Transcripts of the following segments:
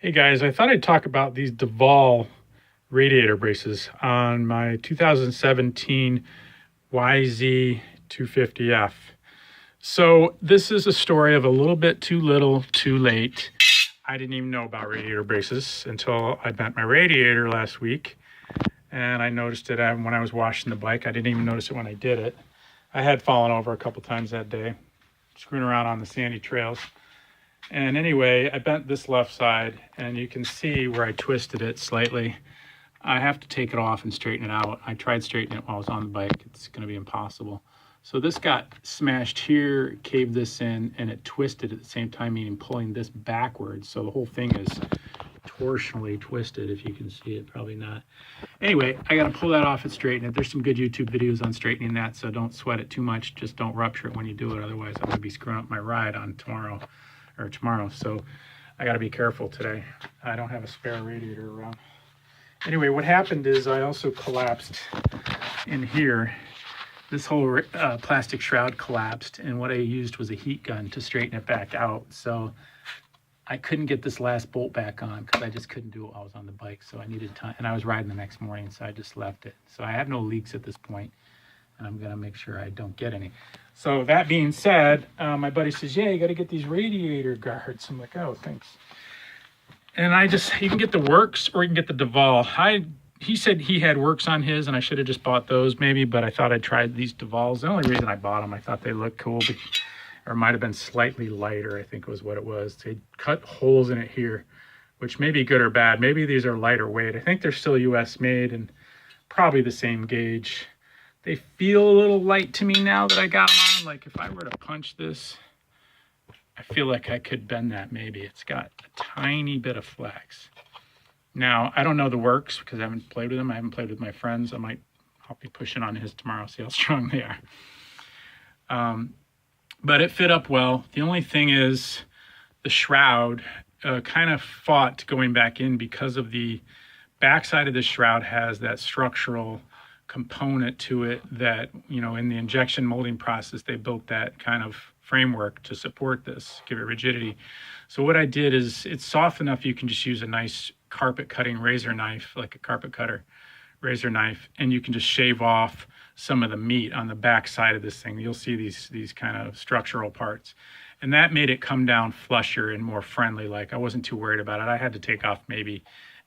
Hey guys, I thought I'd talk about these Devol radiator braces on my 2017 yz250f. So this is a story of a little bit too little, too late. I didn't even know about radiator braces until I bent my radiator last week, and I noticed it when I was washing the bike. I didn't even notice it when I did it. I had fallen over a couple times that day, screwing around on the sandy trails. And anyway, I bent this left side, and you can see where I twisted it slightly. I have to take it off and straighten it out. I tried straightening it while I was on the bike. It's going to be impossible. So this got smashed here, caved this in, and it twisted at the same time, meaning pulling this backwards. So the whole thing is torsionally twisted, if you can see it. Probably not. Anyway, I got to pull that off and straighten it. There's some good YouTube videos on straightening that, so don't sweat it too much. Just don't rupture it when you do it. Otherwise, I'm going to be screwing up my ride on tomorrow. So I got to be careful today. I don't have a spare radiator around. Anyway, what happened is I also collapsed in here. This whole plastic shroud collapsed, and what I used was a heat gun to straighten it back out. So I couldn't get this last bolt back on because I just couldn't do it while I was on the bike. So I needed time, and I was riding the next morning, so I just left it. So I have no leaks at this point, and I'm gonna make sure I don't get any. So that being said, my buddy says, yeah, you got to get these radiator guards. I'm like, oh, thanks. And you can get the Works or you can get the Devol. He said he had Works on his, and I should have just bought those maybe, but I thought I'd try these Devols. The only reason I bought them, I thought they looked cool, or might have been slightly lighter, I think was what it was. They cut holes in it here, which may be good or bad. Maybe these are lighter weight. I think they're still US made and probably the same gauge. They feel a little light to me now that I got them on. Like if I were to punch this, I feel like I could bend that maybe. It's got a tiny bit of flex. Now, I don't know the Works because I haven't played with them. I haven't played with my friends. I'll be pushing on his tomorrow, see how strong they are. But it fit up well. The only thing is the shroud kind of fought going back in because of the backside of the shroud has that structural component to it that, in the injection molding process, they built that kind of framework to support this, give it rigidity. So what I did is it's soft enough you can just use a nice carpet cutting razor knife, like a carpet cutter razor knife, and you can just shave off some of the meat on the back side of this thing. You'll see these kind of structural parts. And that made it come down flusher and more friendly. Like I wasn't too worried about it. I had to take off maybe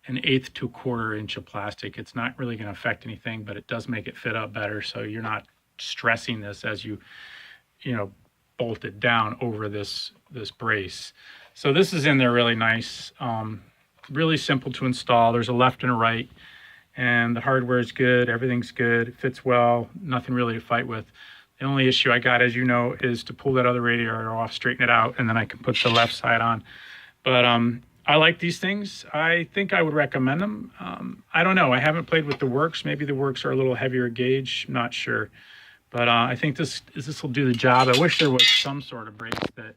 1/8 to 1/4 inch of plastic. It's not really going to affect anything, but it does make it fit up better. So you're not stressing this as you bolt it down over this brace. So this is in there really nice. Really simple to install. There's a left and a right, and the hardware is good. Everything's good. It fits well. Nothing really to fight with. The only issue I got, as you know, is to pull that other radiator off, straighten it out, and then I can put the left side on. But I like these things. I think I would recommend them. I don't know. I haven't played with the Works. Maybe the Works are a little heavier gauge. Not sure. But I think this will do the job. I wish there was some sort of brace that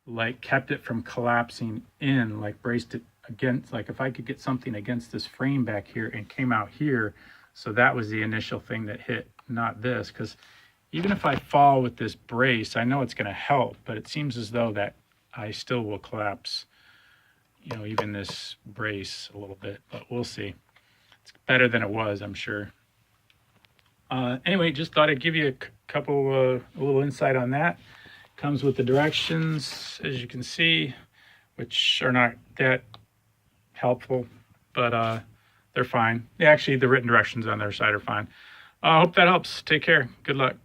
like kept it from collapsing in, like braced it against, like if I could get something against this frame back here and came out here. So that was the initial thing that hit, not this. Because even if I fall with this brace, I know it's going to help, but it seems as though that I still will collapse, even this brace a little bit, but we'll see. It's better than it was, I'm sure. Anyway, just thought I'd give you a little insight on that. Comes with the directions, as you can see, which are not that helpful, but they're fine. Actually, the written directions on their side are fine. I hope that helps. Take care. Good luck.